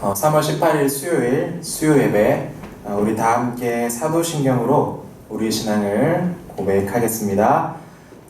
3월 18일 수요일 수요 예배, 우리 다 함께 사도신경으로 우리 신앙을 고백하겠습니다.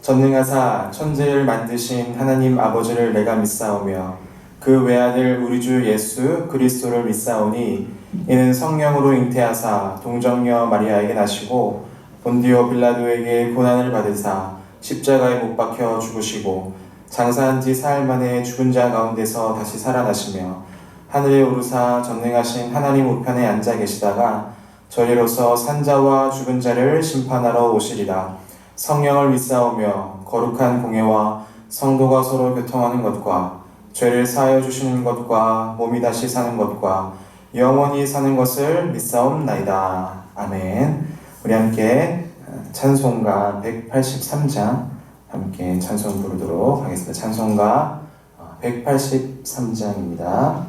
전능하사 천지를 만드신 하나님 아버지를 내가 믿사오며 그 외아들 우리 주 예수 그리스도를 믿사오니 이는 성령으로 잉태하사 동정녀 마리아에게 나시고 본디오 빌라도에게 고난을 받으사 십자가에 못 박혀 죽으시고 장사한 지 사흘 만에 죽은 자 가운데서 다시 살아나시며 하늘에 오르사 전능하신 하나님 우편에 앉아 계시다가 저리로서 산자와 죽은 자를 심판하러 오시리라. 성령을 믿사오며 거룩한 공예와 성도가 서로 교통하는 것과 죄를 사하여 주시는 것과 몸이 다시 사는 것과 영원히 사는 것을 믿사옵나이다. 아멘. 우리 함께 찬송가 183장 함께 찬송 부르도록 하겠습니다. 찬송가 183장입니다.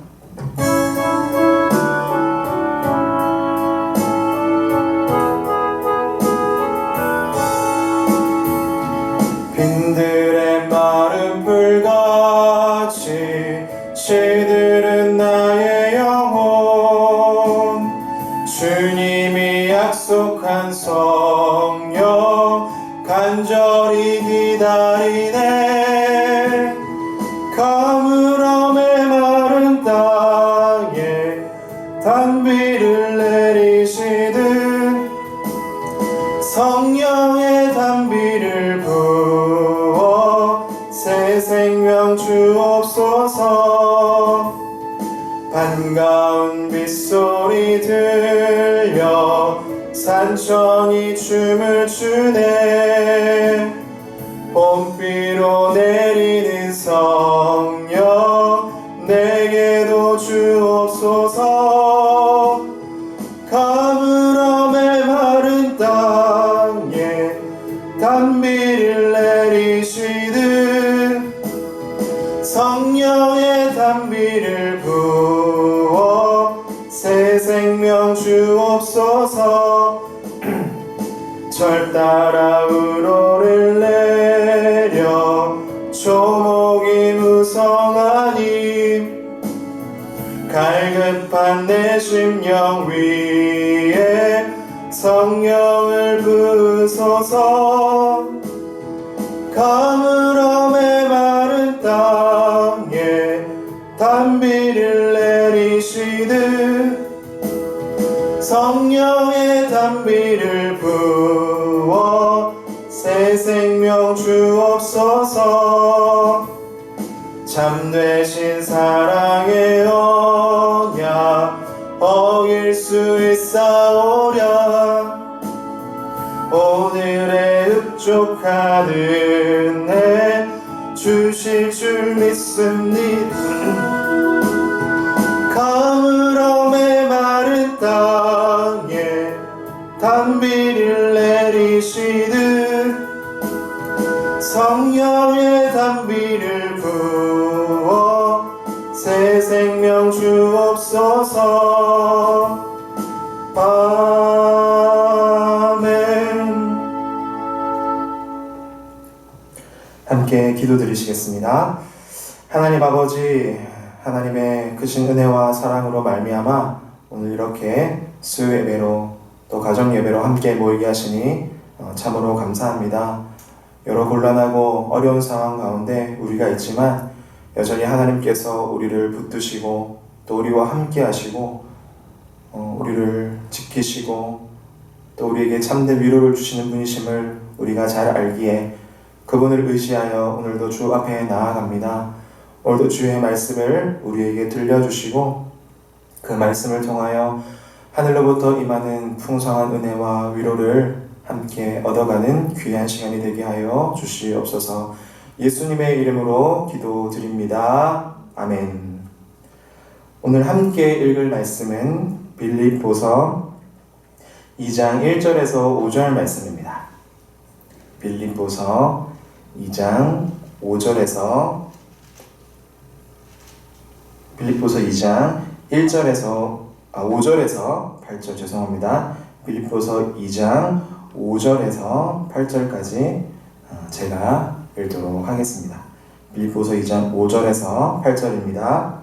빈들의 마른 불같이 시들은 나의 영혼 주님이 약속한 성령 간절히 기다리네. 가물음에 마른 땅에 단비를 내리시듯 성령의 단비를 부어 새 생명 주옵소서. 반가운 빗소리 들려 산천이 춤을 추네. 봄비로 내리는 성령 내게도 주옵소서. 가물음에 마른 땅에 단비를 내리시듯 성령의 단비를 부어 새 생명 주옵소서. 절 따라 우로를 내려 조목이 무성하니 갈급한 내 심령 위에 성령을 부으소서. 가물음에 마른 땅에 단비를 내리시듯 성령의 단비를 부어 새 생명 주옵소서. 참되신 사랑의 언약 어길 수 있사오랴. 오늘의 흡족한 은혜 주실 줄 믿습니다. 가물음에 마른 땅에 단비를 내리시듯 성령의 단비를 부어 새 생명 주옵소서. 아멘. 함께 기도드리시겠습니다. 하나님 아버지, 하나님의 크신 은혜와 사랑으로 말미암아 오늘 이렇게 수요 예배로 또 가정 예배로 함께 모이게 하시니 참으로 감사합니다. 여러 곤란하고 어려운 상황 가운데 우리가 있지만 여전히 하나님께서 우리를 붙드시고 또 우리와 함께 하시고 우리를 지키시고 또 우리에게 참된 위로를 주시는 분이심을 우리가 잘 알기에 그분을 의지하여 오늘도 주 앞에 나아갑니다. 오늘도 주의 말씀을 우리에게 들려주시고 그 말씀을 통하여 하늘로부터 임하는 풍성한 은혜와 위로를 함께 얻어가는 귀한 시간이 되게 하여 주시옵소서. 예수님의 이름으로 기도드립니다. 아멘. 오늘 함께 읽을 말씀은 빌립보서 2장 1절에서 5절 말씀입니다. 빌립보서 2장 5절에서 빌립보서 2장 5절에서 8절 죄송합니다. 빌립보서 2장 5절에서 8절까지 제가 읽도록 하겠습니다. 빌립보서 2장 5절에서 8절입니다.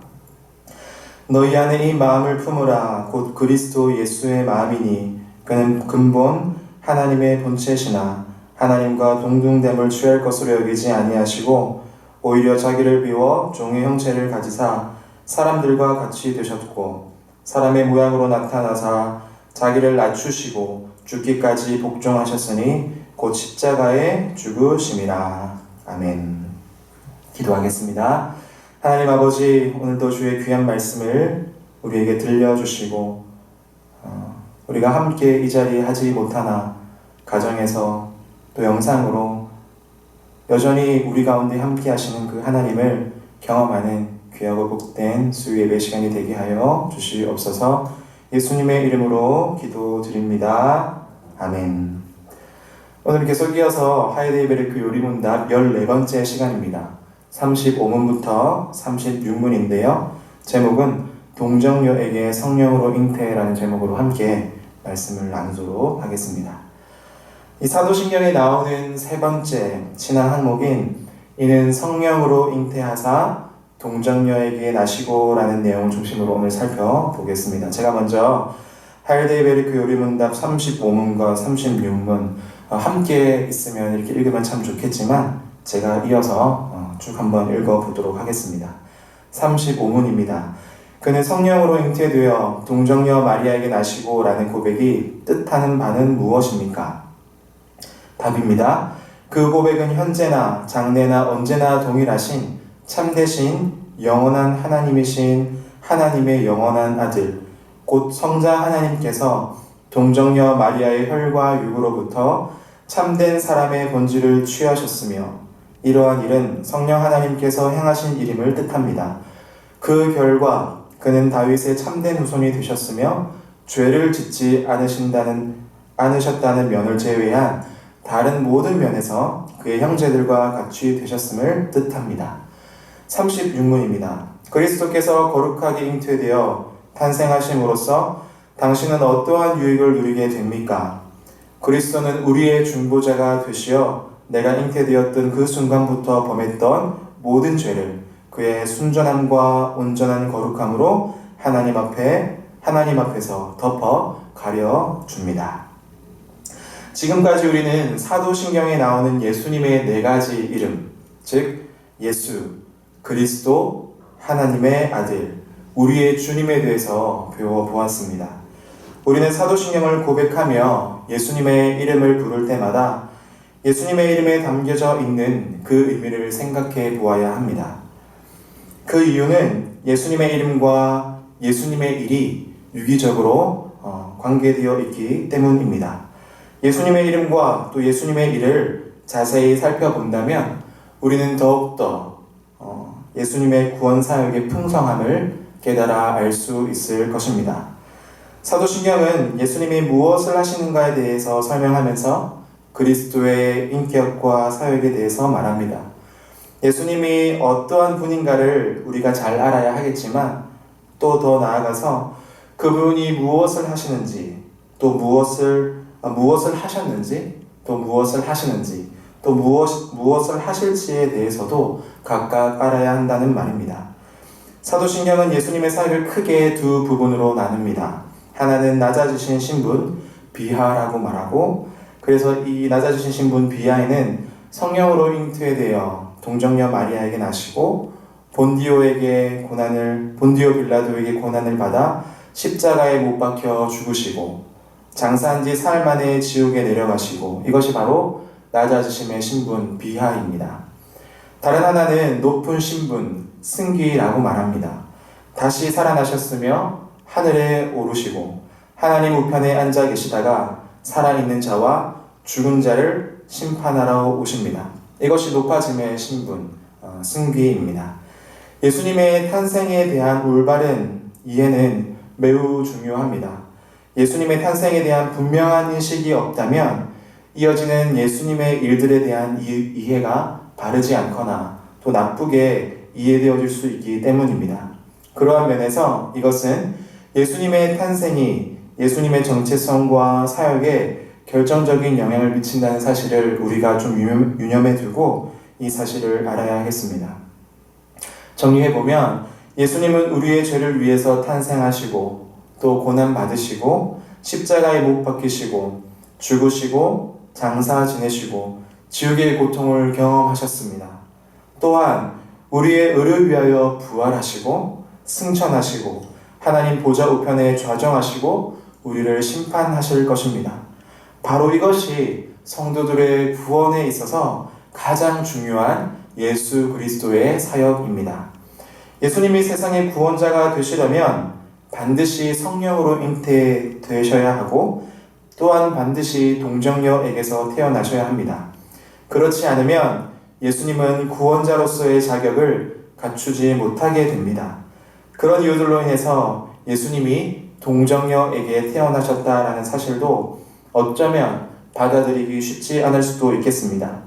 너희 안에 이 마음을 품으라. 곧 그리스도 예수의 마음이니 그는 근본 하나님의 본체시나 하나님과 동등됨을 취할 것으로 여기지 아니하시고 오히려 자기를 비워 종의 형체를 가지사 사람들과 같이 되셨고 사람의 모양으로 나타나사 자기를 낮추시고 죽기까지 복종하셨으니 곧 십자가에 죽으심이라. 아멘. 기도하겠습니다. 하나님 아버지, 오늘도 주의 귀한 말씀을 우리에게 들려주시고 우리가 함께 이 자리에 하지 못하나 가정에서 또 영상으로 여전히 우리 가운데 함께 하시는 그 하나님을 경험하는 귀하고 복된 수요 예배 시간이 되게 하여 주시옵소서. 예수님의 이름으로 기도드립니다. 아멘. 오늘 계속 이어서 하이데이베르크 요리문답 14번째 시간입니다. 35문부터 36문인데요. 제목은 동정녀에게 성령으로 잉태라는 제목으로 함께 말씀을 나누도록 하겠습니다. 이 사도신경에 나오는 세 번째 신앙 항목인 이는 성령으로 잉태하사 동정녀에게 나시고 라는 내용을 중심으로 오늘 살펴보겠습니다. 제가 먼저 하이데이베르크 요리문답 35문과 36문 함께 있으면 이렇게 읽으면 참 좋겠지만 제가 이어서 쭉 한번 읽어보도록 하겠습니다. 35문입니다. 그는 성령으로 잉태되어 동정녀 마리아에게 나시고 라는 고백이 뜻하는 바는 무엇입니까? 답입니다. 그 고백은 현재나 장래나 언제나 동일하신 참되신 영원한 하나님이신 하나님의 영원한 아들 곧 성자 하나님께서 동정녀 마리아의 혈과 육으로부터 참된 사람의 본질을 취하셨으며 이러한 일은 성령 하나님께서 행하신 일임을 뜻합니다. 그 결과 그는 다윗의 참된 후손이 되셨으며 죄를 짓지 않으셨다는 면을 제외한 다른 모든 면에서 그의 형제들과 같이 되셨음을 뜻합니다. 36문입니다. 그리스도께서 거룩하게 잉태되어 탄생하심으로써 당신은 어떠한 유익을 누리게 됩니까? 그리스도는 우리의 중보자가 되시어 내가 잉태되었던 그 순간부터 범했던 모든 죄를 그의 순전함과 온전한 거룩함으로 하나님 앞에서 덮어 가려 줍니다. 지금까지 우리는 사도신경에 나오는 예수님의 네 가지 이름, 즉 예수, 그리스도, 하나님의 아들, 우리의 주님에 대해서 배워보았습니다. 우리는 사도신경을 고백하며 예수님의 이름을 부를 때마다 예수님의 이름에 담겨져 있는 그 의미를 생각해 보아야 합니다. 그 이유는 예수님의 이름과 예수님의 일이 유기적으로 관계되어 있기 때문입니다. 예수님의 이름과 또 예수님의 일을 자세히 살펴본다면 우리는 더욱더 예수님의 구원 사역의 풍성함을 깨달아 알 수 있을 것입니다. 사도신경은 예수님이 무엇을 하시는가에 대해서 설명하면서 그리스도의 인격과 사역에 대해서 말합니다. 예수님이 어떠한 분인가를 우리가 잘 알아야 하겠지만 또 더 나아가서 그분이 무엇을 하시는지 또 무엇을 하셨는지 또 무엇을 하시는지 또 무엇을 하실지에 대해서도 각각 알아야 한다는 말입니다. 사도신경은 예수님의 사역을 크게 두 부분으로 나눕니다. 하나는 낮아지신 신분 비하라고 말하고 그래서 이 낮아지신 신분 비하에는 성령으로 잉태되어 동정녀 마리아에게 나시고 본디오 빌라도에게 고난을 받아 십자가에 못 박혀 죽으시고 장사한 지 사흘 만에 지옥에 내려가시고 이것이 바로 낮아지심의 신분 비하입니다. 다른 하나는 높은 신분 승기라고 말합니다. 다시 살아나셨으며 하늘에 오르시고 하나님 우편에 앉아 계시다가 살아있는 자와 죽은 자를 심판하러 오십니다. 이것이 높아짐의 신분 승귀입니다. 예수님의 탄생에 대한 올바른 이해는 매우 중요합니다. 예수님의 탄생에 대한 분명한 인식이 없다면 이어지는 예수님의 일들에 대한 이해가 바르지 않거나 또 나쁘게 이해되어질 수 있기 때문입니다. 그러한 면에서 이것은 예수님의 탄생이 예수님의 정체성과 사역에 결정적인 영향을 미친다는 사실을 우리가 좀 유념해 두고 이 사실을 알아야 하겠습니다. 정리해보면 예수님은 우리의 죄를 위해서 탄생하시고 또 고난 받으시고 십자가에 못 박히시고 죽으시고 장사 지내시고 지옥의 고통을 경험하셨습니다. 또한 우리의 의를 위하여 부활하시고 승천하시고 하나님 보좌 우편에 좌정하시고 우리를 심판하실 것입니다. 바로 이것이 성도들의 구원에 있어서 가장 중요한 예수 그리스도의 사역입니다. 예수님이 세상의 구원자가 되시려면 반드시 성령으로 잉태되셔야 하고 또한 반드시 동정녀에게서 태어나셔야 합니다. 그렇지 않으면 예수님은 구원자로서의 자격을 갖추지 못하게 됩니다. 그런 이유들로 인해서 예수님이 동정녀에게 태어나셨다라는 사실도 어쩌면 받아들이기 쉽지 않을 수도 있겠습니다.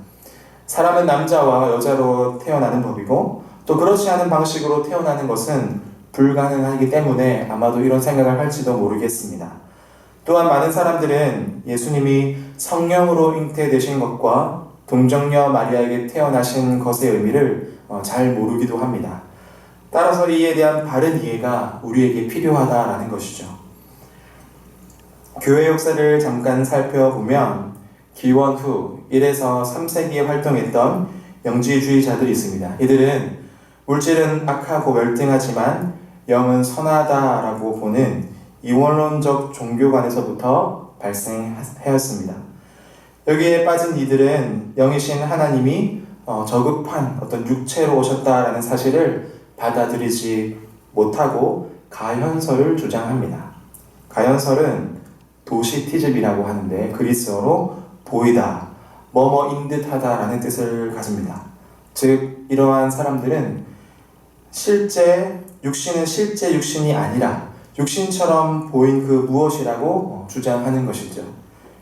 사람은 남자와 여자로 태어나는 법이고 또 그렇지 않은 방식으로 태어나는 것은 불가능하기 때문에 아마도 이런 생각을 할지도 모르겠습니다. 또한 많은 사람들은 예수님이 성령으로 잉태되신 것과 동정녀 마리아에게 태어나신 것의 의미를 잘 모르기도 합니다. 따라서 이에 대한 바른 이해가 우리에게 필요하다라는 것이죠. 교회 역사를 잠깐 살펴보면 기원 후 1에서 3세기에 활동했던 영지주의자들이 있습니다. 이들은 물질은 악하고 멸등하지만 영은 선하다라고 보는 이원론적 종교관에서부터 발생하였습니다. 여기에 빠진 이들은 영이신 하나님이 저급한 어떤 육체로 오셨다라는 사실을 받아들이지 못하고 가현설을 주장합니다. 가현설은 도시티즘이라고 하는데 그리스어로 보이다, 뭐뭐인 듯하다라는 뜻을 가집니다. 즉 이러한 사람들은 육신은 실제 육신이 아니라 육신처럼 보인 그 무엇이라고 주장하는 것이죠.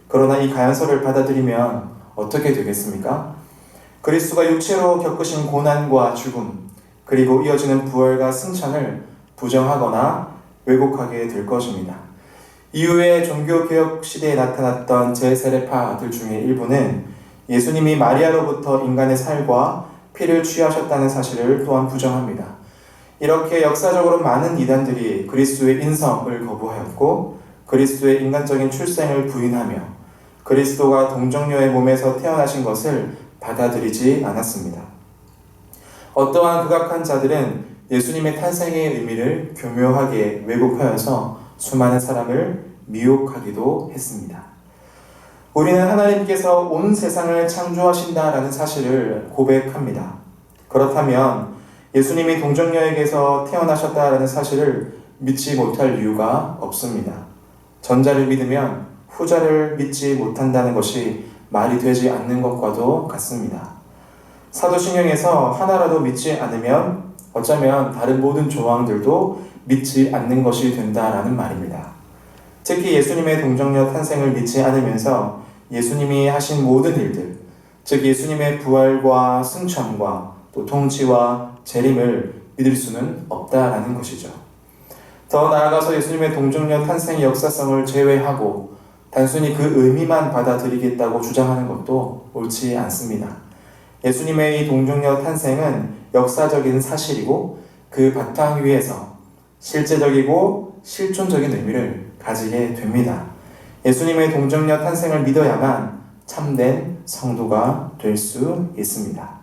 그러나 이 가연설을 받아들이면 어떻게 되겠습니까? 그리스도가 육체로 겪으신 고난과 죽음, 그리고 이어지는 부활과 승천을 부정하거나 왜곡하게 될 것입니다. 이후에 종교개혁 시대에 나타났던 제세례파들 중에 일부는 예수님이 마리아로부터 인간의 살과 피를 취하셨다는 사실을 또한 부정합니다. 이렇게 역사적으로 많은 이단들이 그리스도의 인성을 거부하였고 그리스도의 인간적인 출생을 부인하며 그리스도가 동정녀의 몸에서 태어나신 것을 받아들이지 않았습니다. 어떠한 극악한 자들은 예수님의 탄생의 의미를 교묘하게 왜곡하여서 수많은 사람을 미혹하기도 했습니다. 우리는 하나님께서 온 세상을 창조하신다라는 사실을 고백합니다. 그렇다면 예수님이 동정녀에게서 태어나셨다라는 사실을 믿지 못할 이유가 없습니다. 전자를 믿으면 후자를 믿지 못한다는 것이 말이 되지 않는 것과도 같습니다. 사도신경에서 하나라도 믿지 않으면 어쩌면 다른 모든 조항들도 믿지 않는 것이 된다라는 말입니다. 특히 예수님의 동정녀 탄생을 믿지 않으면서 예수님이 하신 모든 일들, 즉 예수님의 부활과 승천과 또 통치와 재림을 믿을 수는 없다라는 것이죠. 더 나아가서 예수님의 동정녀 탄생의 역사성을 제외하고 단순히 그 의미만 받아들이겠다고 주장하는 것도 옳지 않습니다. 예수님의 이 동정녀 탄생은 역사적인 사실이고 그 바탕 위에서 실제적이고 실존적인 의미를 가지게 됩니다. 예수님의 동정녀 탄생을 믿어야만 참된 성도가 될 수 있습니다.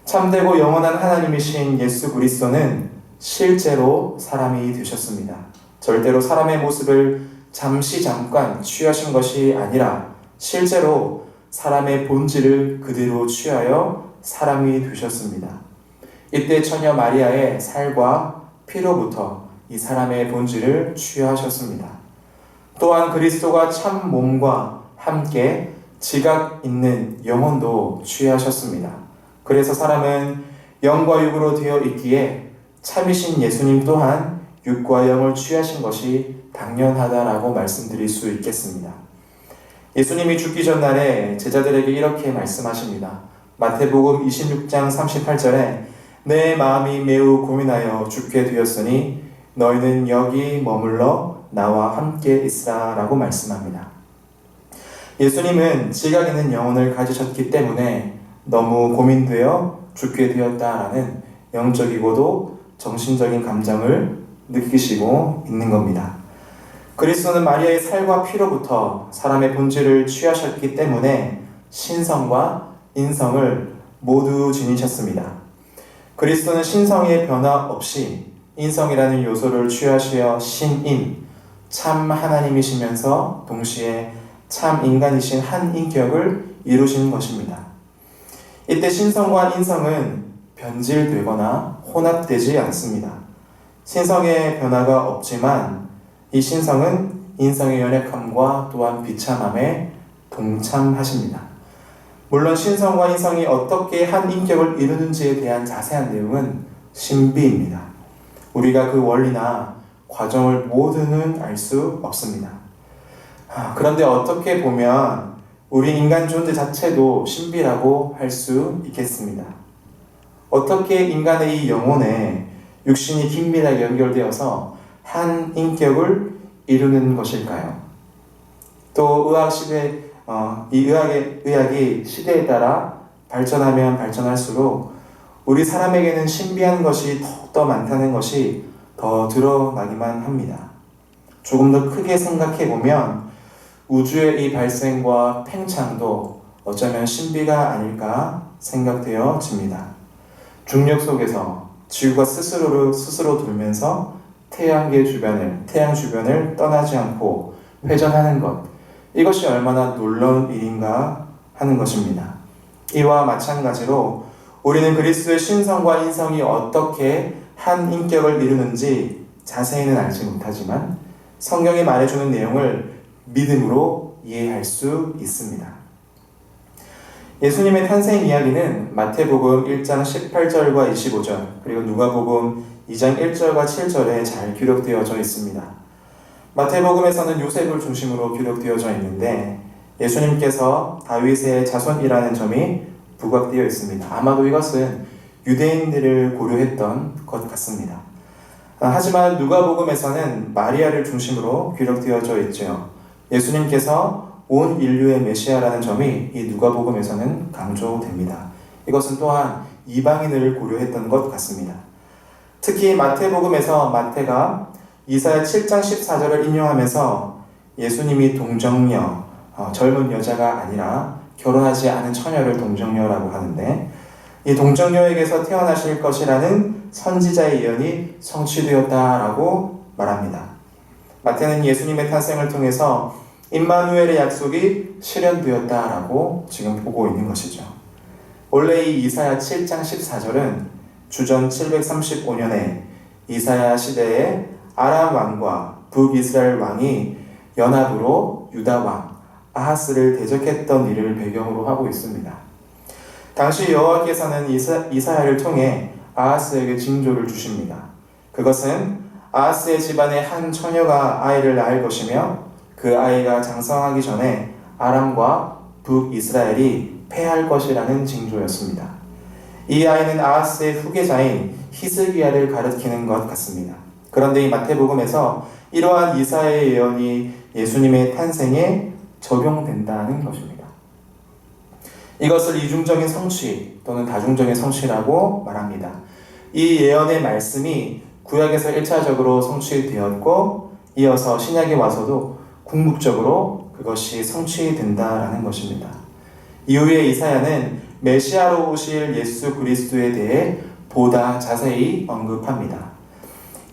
참되고 영원한 하나님이신 예수 그리스도는 실제로 사람이 되셨습니다. 절대로 사람의 모습을 잠깐 취하신 것이 아니라 실제로 사람의 본질을 그대로 취하여 사람이 되셨습니다. 이때 처녀 마리아의 살과 피로부터 이 사람의 본질을 취하셨습니다. 또한 그리스도가 참 몸과 함께 지각 있는 영혼도 취하셨습니다. 그래서 사람은 영과 육으로 되어 있기에 참이신 예수님 또한 육과 영을 취하신 것이 당연하다라고 말씀드릴 수 있겠습니다. 예수님이 죽기 전날에 제자들에게 이렇게 말씀하십니다. 마태복음 26장 38절에 내 마음이 매우 고민하여 죽게 되었으니 너희는 여기 머물러 나와 함께 있으라 라고 말씀합니다. 예수님은 지각 있는 영혼을 가지셨기 때문에 너무 고민되어 죽게 되었다라는 영적이고도 정신적인 감정을 느끼시고 있는 겁니다. 그리스도는 마리아의 살과 피로부터 사람의 본질을 취하셨기 때문에 신성과 인성을 모두 지니셨습니다. 그리스도는 신성의 변화 없이 인성이라는 요소를 취하시어 신인, 참 하나님이시면서 동시에 참 인간이신 한 인격을 이루신 것입니다. 이때 신성과 인성은 변질되거나 혼합되지 않습니다. 신성의 변화가 없지만 이 신성은 인성의 연약함과 또한 비참함에 동참하십니다. 물론 신성과 인성이 어떻게 한 인격을 이루는지에 대한 자세한 내용은 신비입니다. 우리가 그 원리나 과정을 모두는 알 수 없습니다. 그런데 어떻게 보면 우리 인간 존재 자체도 신비라고 할 수 있겠습니다. 어떻게 인간의 이 영혼에 육신이 긴밀하게 연결되어서 한 인격을 이루는 것일까요? 또 의학이 시대에 따라 발전하면 발전할수록 우리 사람에게는 신비한 것이 더욱더 많다는 것이 더 드러나기만 합니다. 조금 더 크게 생각해 보면 우주의 이 발생과 팽창도 어쩌면 신비가 아닐까 생각되어집니다. 중력 속에서 지구가 스스로 돌면서 태양 주변을 떠나지 않고 회전하는 것, 이것이 얼마나 놀라운 일인가 하는 것입니다. 이와 마찬가지로 우리는 그리스도의 신성과 인성이 어떻게 한 인격을 이루는지 자세히는 알지 못하지만 성경이 말해주는 내용을 믿음으로 이해할 수 있습니다. 예수님의 탄생 이야기는 마태복음 1장 18절과 25절 그리고 누가복음 2장 1절과 7절에 잘 기록되어져 있습니다. 마태복음에서는 요셉을 중심으로 기록되어져 있는데 예수님께서 다윗의 자손이라는 점이 부각되어 있습니다. 아마도 이것은 유대인들을 고려했던 것 같습니다. 하지만 누가복음에서는 마리아를 중심으로 기록되어져 있죠. 예수님께서 온 인류의 메시아라는 점이 이 누가복음에서는 강조됩니다. 이것은 또한 이방인을 고려했던 것 같습니다. 특히 마태복음에서 마태가 이사야 7장 14절을 인용하면서 예수님이 동정녀, 젊은 여자가 아니라 결혼하지 않은 처녀를 동정녀라고 하는데 이 동정녀에게서 태어나실 것이라는 선지자의 예언이 성취되었다라고 말합니다. 마태는 예수님의 탄생을 통해서 임마누엘의 약속이 실현되었다라고 지금 보고 있는 것이죠. 원래 이 이사야 7장 14절은 주전 735년에 이사야 시대에 아람 왕과 북이스라엘 왕이 연합으로 유다 왕 아하스를 대적했던 일을 배경으로 하고 있습니다. 당시 여호와께서는 이사야를 통해 아하스에게 징조를 주십니다. 그것은 아하스의 집안의 한 처녀가 아이를 낳을 것이며 그 아이가 장성하기 전에 아람과 북이스라엘이 패할 것이라는 징조였습니다. 이 아이는 아하스의 후계자인 히스기야를 가리키는 것 같습니다. 그런데 이 마태복음에서 이러한 이사야의 예언이 예수님의 탄생에 적용된다는 것입니다. 이것을 이중적인 성취 또는 다중적인 성취라고 말합니다. 이 예언의 말씀이 구약에서 1차적으로 성취되었고 이어서 신약에 와서도 궁극적으로 그것이 성취된다라는 것입니다. 이후에 이사야는 메시아로 오실 예수 그리스도에 대해 보다 자세히 언급합니다.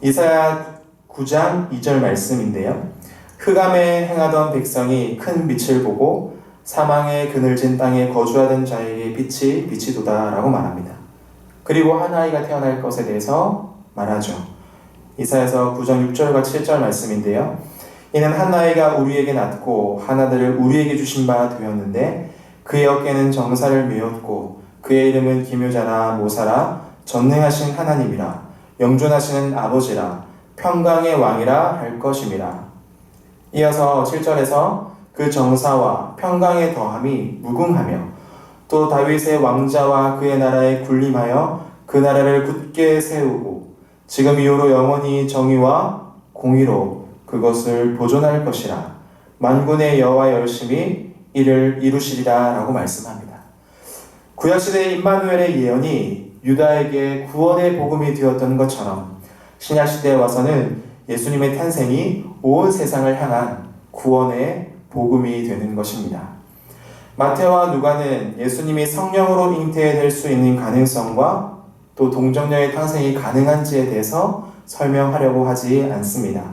이사야 9장 2절 말씀인데요. 흑암에 행하던 백성이 큰 빛을 보고 사망의 그늘진 땅에 거주하던 자에게 빛이 비치도다 라고 말합니다. 그리고 한 아이가 태어날 것에 대해서 말하죠. 이사야서 9장 6절과 7절 말씀인데요. 이는 한 아이가 우리에게 낳고 한 아들을 우리에게 주신 바 되었는데 그의 어깨는 정사를 메었고 그의 이름은 기묘자라 모사라 전능하신 하나님이라 영존하시는 아버지라 평강의 왕이라 할 것임이라. 이어서 7절에서 그 정사와 평강의 더함이 무궁하며 또 다윗의 왕자와 그의 나라에 군림하여 그 나라를 굳게 세우고 지금 이후로 영원히 정의와 공의로 그것을 보존할 것이라. 만군의 여호와 열심히 이를 이루시리라 라고 말씀합니다. 구약시대의 임마누엘의 예언이 유다에게 구원의 복음이 되었던 것처럼 신약 시대에 와서는 예수님의 탄생이 온 세상을 향한 구원의 복음이 되는 것입니다. 마태와 누가는 예수님이 성령으로 잉태될 수 있는 가능성과 또 동정녀의 탄생이 가능한지에 대해서 설명하려고 하지 않습니다.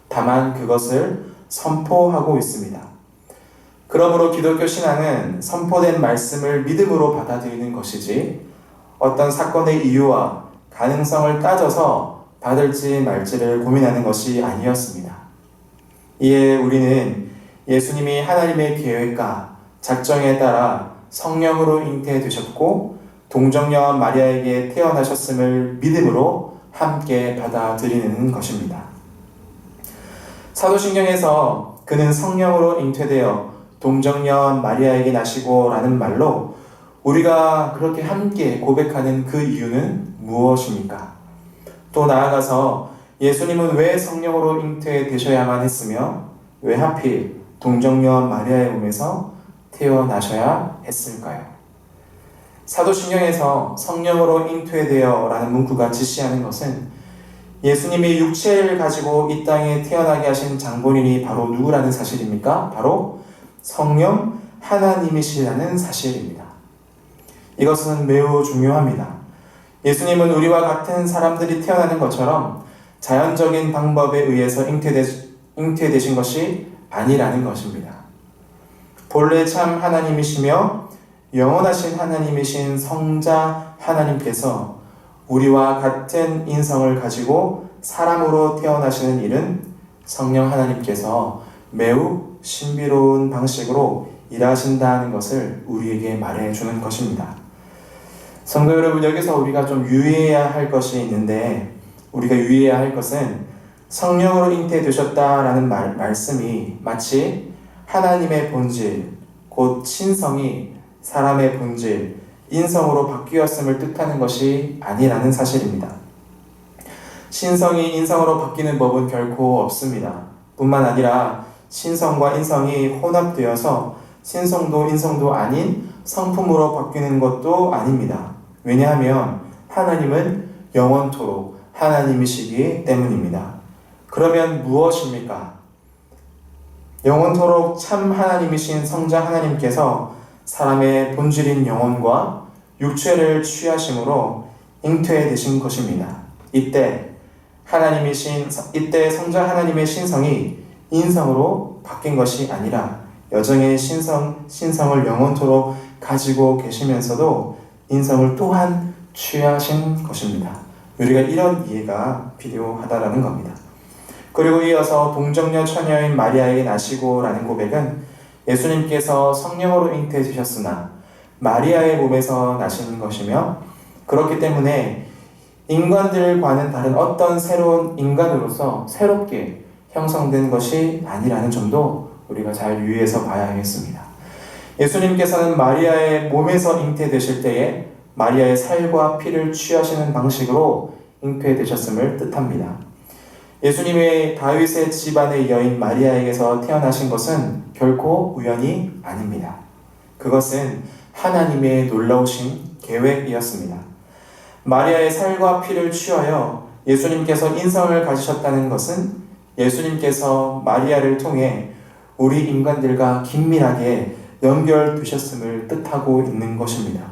다만 그것을 선포하고 있습니다. 그러므로 기독교 신앙은 선포된 말씀을 믿음으로 받아들이는 것이지 어떤 사건의 이유와 가능성을 따져서 받을지 말지를 고민하는 것이 아니었습니다. 이에 우리는 예수님이 하나님의 계획과 작정에 따라 성령으로 잉태되셨고 동정녀 마리아에게 태어나셨음을 믿음으로 함께 받아들이는 것입니다. 사도신경에서 그는 성령으로 잉태되어 동정녀 마리아에게 나시고 라는 말로 우리가 그렇게 함께 고백하는 그 이유는 무엇입니까? 또 나아가서 예수님은 왜 성령으로 잉태되셔야만 했으며 왜 하필 동정녀 마리아의 몸에서 태어나셔야 했을까요? 사도신경에서 성령으로 잉태되어 라는 문구가 지시하는 것은 예수님이 육체를 가지고 이 땅에 태어나게 하신 장본인이 바로 누구라는 사실입니까? 바로 성령 하나님이시라는 사실입니다. 이것은 매우 중요합니다. 예수님은 우리와 같은 사람들이 태어나는 것처럼 자연적인 방법에 의해서 잉태되신 것이 아니라는 것입니다. 본래 참 하나님이시며 영원하신 하나님이신 성자 하나님께서 우리와 같은 인성을 가지고 사람으로 태어나시는 일은 성령 하나님께서 매우 신비로운 방식으로 일하신다는 것을 우리에게 말해주는 것입니다. 성도 여러분, 여기서 우리가 좀 유의해야 할 것이 있는데 우리가 유의해야 할 것은 성령으로 잉태되셨다라는 말씀이 마치 하나님의 본질, 곧 신성이 사람의 본질, 인성으로 바뀌었음을 뜻하는 것이 아니라는 사실입니다. 신성이 인성으로 바뀌는 법은 결코 없습니다. 뿐만 아니라 신성과 인성이 혼합되어서 신성도 인성도 아닌 성품으로 바뀌는 것도 아닙니다. 왜냐하면 하나님은 영원토록 하나님이시기 때문입니다. 그러면 무엇입니까? 영원토록 참 하나님이신 성자 하나님께서 사람의 본질인 영혼과 육체를 취하심으로 잉태되신 것입니다. 이때 성자 하나님의 신성이 인성으로 바뀐 것이 아니라 여정의 신성을 영원토록 가지고 계시면서도 인성을 또한 취하신 것입니다. 우리가 이런 이해가 필요하다라는 겁니다. 그리고 이어서 동정녀 처녀인 마리아에게 나시고 라는 고백은 예수님께서 성령으로 잉태되셨으나 마리아의 몸에서 나신 것이며 그렇기 때문에 인간들과는 다른 어떤 새로운 인간으로서 새롭게 형성된 것이 아니라는 점도 우리가 잘 유의해서 봐야 하겠습니다. 예수님께서는 마리아의 몸에서 잉태되실 때에 마리아의 살과 피를 취하시는 방식으로 잉태되셨음을 뜻합니다. 예수님의 다윗의 집안의 여인 마리아에게서 태어나신 것은 결코 우연이 아닙니다. 그것은 하나님의 놀라우신 계획이었습니다. 마리아의 살과 피를 취하여 예수님께서 인성을 가지셨다는 것은 예수님께서 마리아를 통해 우리 인간들과 긴밀하게 연결되셨음을 뜻하고 있는 것입니다.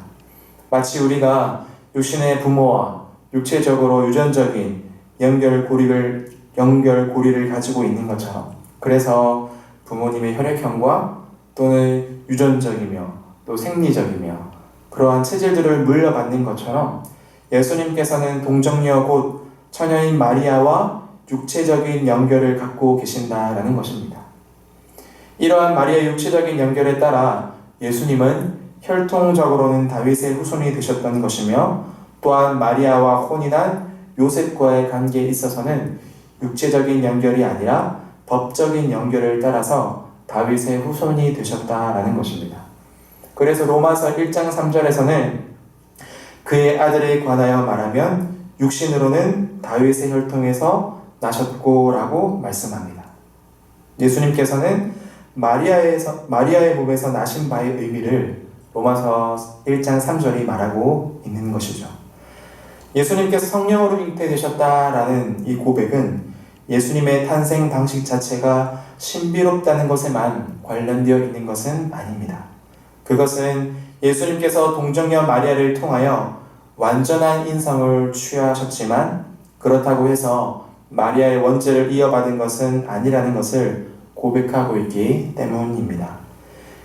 마치 우리가 육신의 부모와 육체적으로 유전적인 연결고리를 가지고 있는 것처럼, 그래서 부모님의 혈액형과 또는 유전적이며 또 생리적이며 그러한 체질들을 물려받는 것처럼 예수님께서는 동정녀 곧 처녀인 마리아와 육체적인 연결을 갖고 계신다라는 것입니다. 이러한 마리아의 육체적인 연결에 따라 예수님은 혈통적으로는 다윗의 후손이 되셨던 것이며 또한 마리아와 혼인한 요셉과의 관계에 있어서는 육체적인 연결이 아니라 법적인 연결을 따라서 다윗의 후손이 되셨다라는 것입니다. 그래서 로마서 1장 3절에서는 그의 아들에 관하여 말하면 육신으로는 다윗의 혈통에서 나셨고 라고 말씀합니다. 예수님께서는 마리아의 몸에서 나신 바의 의미를 로마서 1장 3절이 말하고 있는 것이죠. 예수님께서 성령으로 잉태되셨다라는 이 고백은 예수님의 탄생 방식 자체가 신비롭다는 것에만 관련되어 있는 것은 아닙니다. 그것은 예수님께서 동정녀 마리아를 통하여 완전한 인성을 취하셨지만 그렇다고 해서 마리아의 원죄를 이어받은 것은 아니라는 것을 고백하고 있기 때문입니다.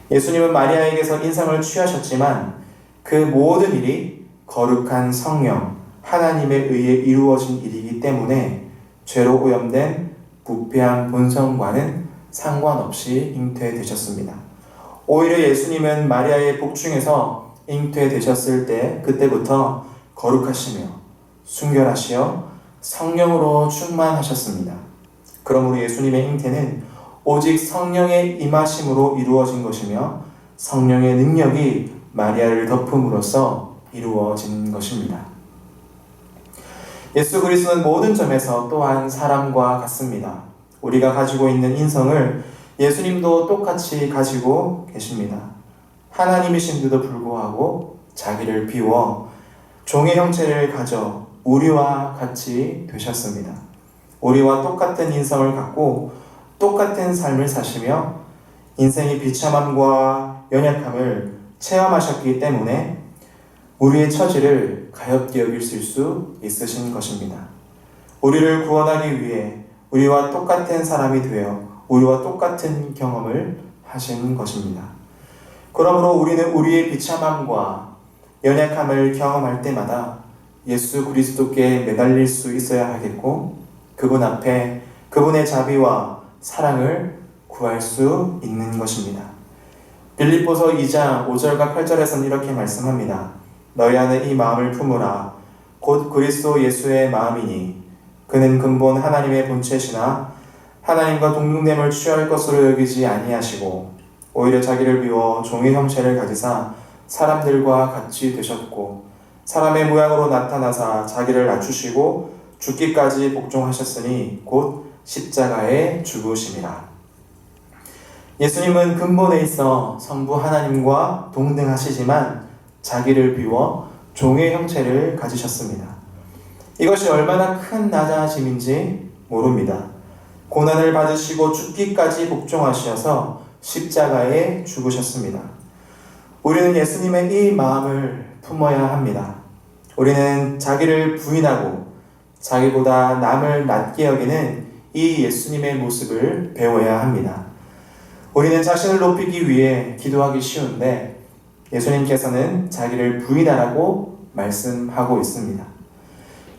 예수님은 마리아에게서 인성을 취하셨지만 그 모든 일이 거룩한 성령, 하나님에 의해 이루어진 일이기 때문에 죄로 오염된 부패한 본성과는 상관없이 잉태되셨습니다. 오히려 예수님은 마리아의 복중에서 잉태되셨을 때 그때부터 거룩하시며 순결하시어 성령으로 충만하셨습니다. 그러므로 예수님의 잉태는 오직 성령의 임하심으로 이루어진 것이며 성령의 능력이 마리아를 덮음으로써 이루어진 것입니다. 예수 그리스도는 모든 점에서 또한 사람과 같습니다. 우리가 가지고 있는 인성을 예수님도 똑같이 가지고 계십니다. 하나님이신데도 불구하고 자기를 비워 종의 형체를 가져 우리와 같이 되셨습니다. 우리와 똑같은 인성을 갖고 똑같은 삶을 사시며 인생의 비참함과 연약함을 체험하셨기 때문에 우리의 처지를 가엾게 여길 수 있으신 것입니다. 우리를 구원하기 위해 우리와 똑같은 사람이 되어 우리와 똑같은 경험을 하신 것입니다. 그러므로 우리는 우리의 비참함과 연약함을 경험할 때마다 예수 그리스도께 매달릴 수 있어야 하겠고 그분 앞에 그분의 자비와 사랑을 구할 수 있는 것입니다. 빌립보서 2장 5절과 8절에서는 이렇게 말씀합니다. 너희 안에 이 마음을 품으라. 곧 그리스도 예수의 마음이니 그는 근본 하나님의 본체시나 하나님과 동등됨을 취할 것으로 여기지 아니하시고 오히려 자기를 비워 종의 형체를 가지사 사람들과 같이 되셨고 사람의 모양으로 나타나사 자기를 낮추시고 죽기까지 복종하셨으니 곧 십자가에 죽으심이라. 예수님은 근본에 있어 성부 하나님과 동등하시지만 자기를 비워 종의 형체를 가지셨습니다. 이것이 얼마나 큰 낮아짐인지 모릅니다. 고난을 받으시고 죽기까지 복종하셔서 십자가에 죽으셨습니다. 우리는 예수님의 이 마음을 품어야 합니다. 우리는 자기를 부인하고 자기보다 남을 낮게 여기는 이 예수님의 모습을 배워야 합니다. 우리는 자신을 높이기 위해 기도하기 쉬운데 예수님께서는 자기를 부인하라고 말씀하고 있습니다.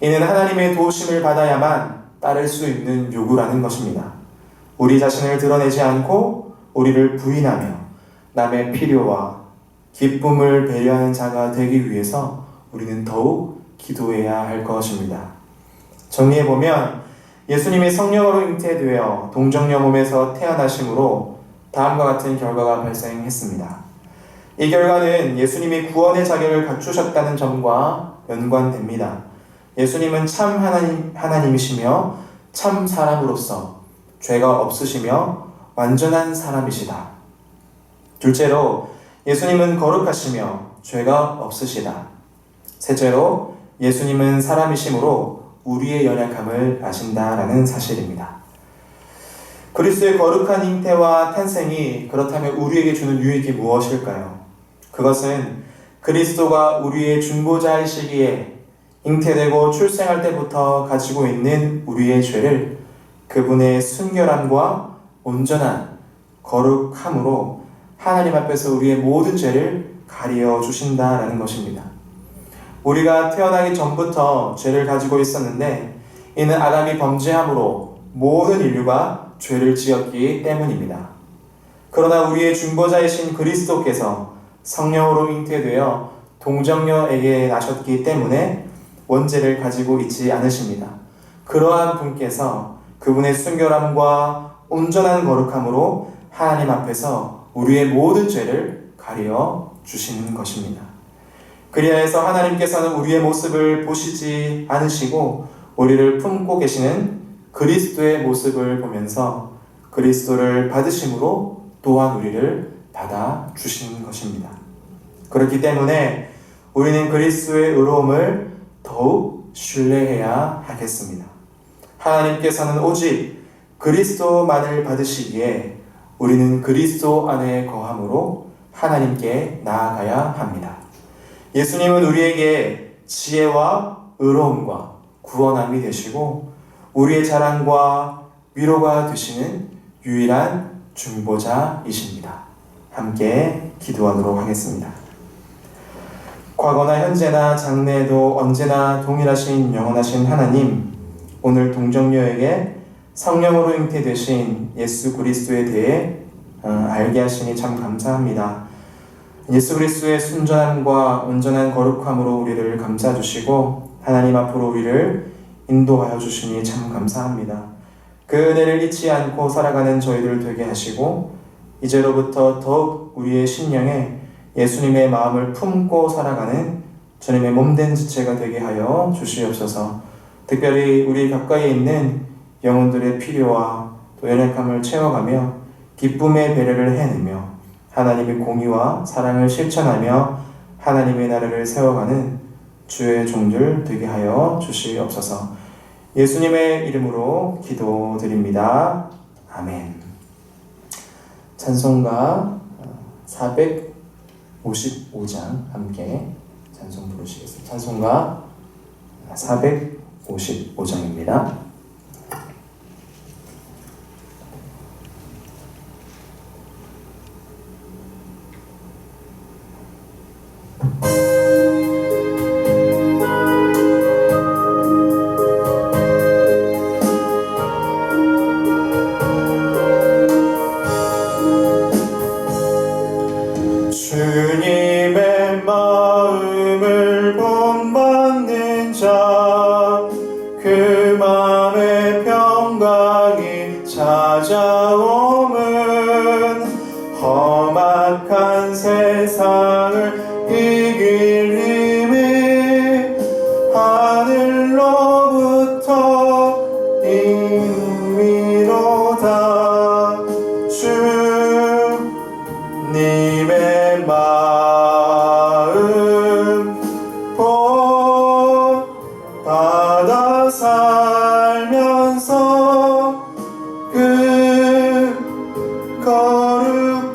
이는 하나님의 도우심을 받아야만 따를 수 있는 요구라는 것입니다. 우리 자신을 드러내지 않고 우리를 부인하며 남의 필요와 기쁨을 배려하는 자가 되기 위해서 우리는 더욱 기도해야 할 것입니다. 정리해보면 예수님이 성령으로 잉태되어 동정녀 몸에서 태어나심으로 다음과 같은 결과가 발생했습니다. 이 결과는 예수님이 구원의 자격을 갖추셨다는 점과 연관됩니다. 예수님은 참 하나님이시며 참 사람으로서 죄가 없으시며 완전한 사람이시다. 둘째로 예수님은 거룩하시며 죄가 없으시다. 셋째로 예수님은 사람이시므로 우리의 연약함을 아신다라는 사실입니다. 그리스도의 거룩한 잉태와 탄생이 그렇다면 우리에게 주는 유익이 무엇일까요? 그것은 그리스도가 우리의 중보자이시기에 잉태되고 출생할 때부터 가지고 있는 우리의 죄를 그분의 순결함과 온전한 거룩함으로 하나님 앞에서 우리의 모든 죄를 가리어 주신다라는 것입니다. 우리가 태어나기 전부터 죄를 가지고 있었는데 이는 아담이 범죄함으로 모든 인류가 죄를 지었기 때문입니다. 그러나 우리의 중보자이신 그리스도께서 성령으로 잉태되어 동정녀에게 나셨기 때문에 원죄를 가지고 있지 않으십니다. 그러한 분께서 그분의 순결함과 온전한 거룩함으로 하나님 앞에서 우리의 모든 죄를 가려 주시는 것입니다. 그리하여서 하나님께서는 우리의 모습을 보시지 않으시고 우리를 품고 계시는 그리스도의 모습을 보면서 그리스도를 받으심으로 또한 우리를 받아 주시는 것입니다. 그렇기 때문에 우리는 그리스도의 의로움을 더욱 신뢰해야 하겠습니다. 하나님께서는 오직 그리스도만을 받으시기에 우리는 그리스도 안에 거함으로 하나님께 나아가야 합니다. 예수님은 우리에게 지혜와 의로움과 구원함이 되시고 우리의 자랑과 위로가 되시는 유일한 중보자이십니다. 함께 기도하도록 하겠습니다. 과거나 현재나 장래에도 언제나 동일하신 영원하신 하나님, 오늘 동정녀에게 성령으로 잉태되신 예수 그리스도에 대해 알게 하시니 참 감사합니다. 예수 그리스도의 순전함과 온전한 거룩함으로 우리를 감싸주시고 하나님 앞으로 우리를 인도하여 주시니 참 감사합니다. 그 은혜를 잊지 않고 살아가는 저희들 되게 하시고 이제로부터 더욱 우리의 심령에 예수님의 마음을 품고 살아가는 주님의 몸된 지체가 되게 하여 주시옵소서. 특별히 우리 가까이에 있는 영혼들의 필요와 또 연약함을 채워가며 기쁨의 배려를 해내며 하나님의 공의와 사랑을 실천하며 하나님의 나라를 세워가는 주의 종들 되게 하여 주시옵소서. 예수님의 이름으로 기도드립니다. 아멘. 찬송가 455장 함께 찬송 부르시겠습니다. 찬송가 455장입니다. 주님의 마음을 본받는 자, 그 마음의 평강이 찾아오면 험악한 세상을 이길 힘이 하늘로부터 임미로다. 주님의 마음 본받아 살면서 그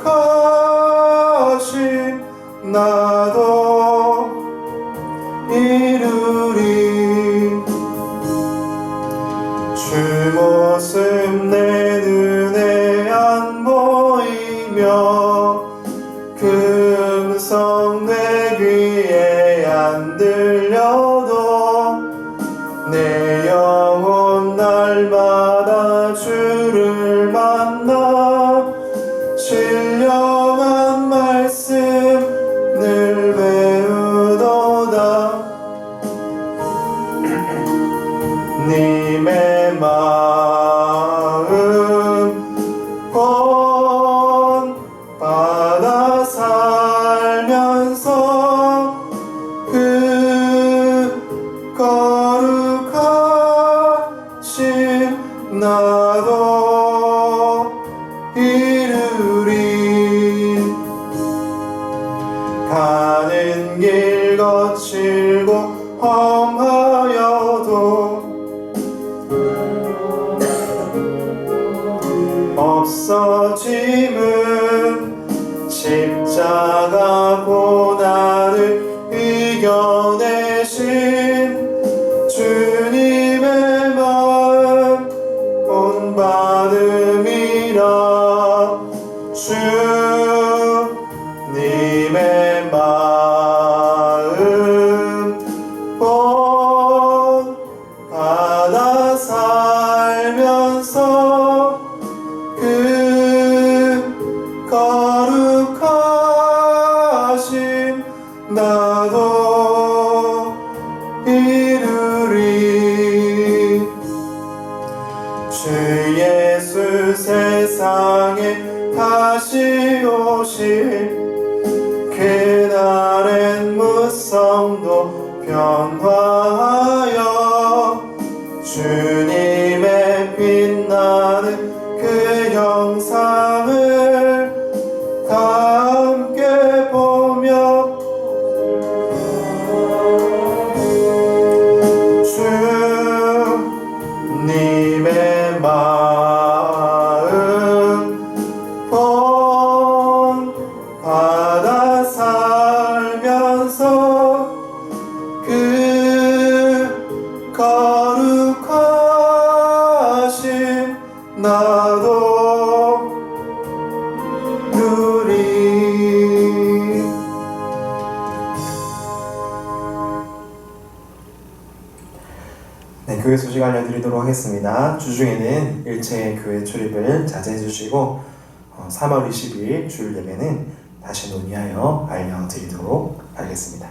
거룩하신 나도 이루리. 주 모습 내 눈에 안 보이며 그 음성 내 귀에 안 들려도 내 영혼 날마다 주를 만나 신령한 말씀을 배우도다. 님의 마음 본받아 살면서 그 거룩하신 나도 이루리. 가는 길 거칠고 험하여도 없어짐은 십자가 고난을 이겨내신 주님의 마음 본받음이라. 주님의 마음 본받아 살면서 그 거룩하신 나도 이루리. 주 예수 세상에 다시 오실 그날엔 무성도 변화하여 주님의 빛나는 그 형상을 다 함께 보며 마음 본받아 살면서 그 거룩하신 나도 누리. 네, 교회 소식 알려드리도록 하겠습니다. 주중에는 일체 교회 출입을 자제해 주시고 3월 20일 주일 예배는 다시 논의하여 알려드리도록 하겠습니다.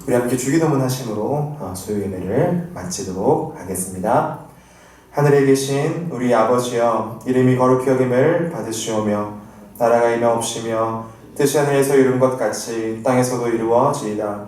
우리 함께 주기도문 하심으로 수요 예배를 마치도록 하겠습니다. 하늘에 계신 우리 아버지여, 이름이 거룩히 여김을 받으시오며 나라가 임하옵시며 뜻이 하늘에서 이룬 것 같이 땅에서도 이루어지이다.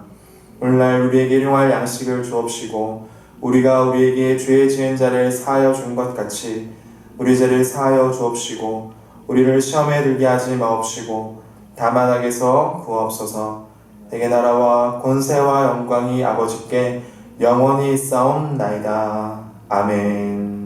오늘날 우리에게 일용할 양식을 주옵시고 우리가 우리에게 죄 지은 자를 사하여 준 것 같이 우리 죄를 사하여 주옵시고 우리를 시험에 들게 하지 마옵시고 다만 악에서 구하옵소서. 내게 나라와 권세와 영광이 아버지께 영원히 있사옵나이다. 아멘.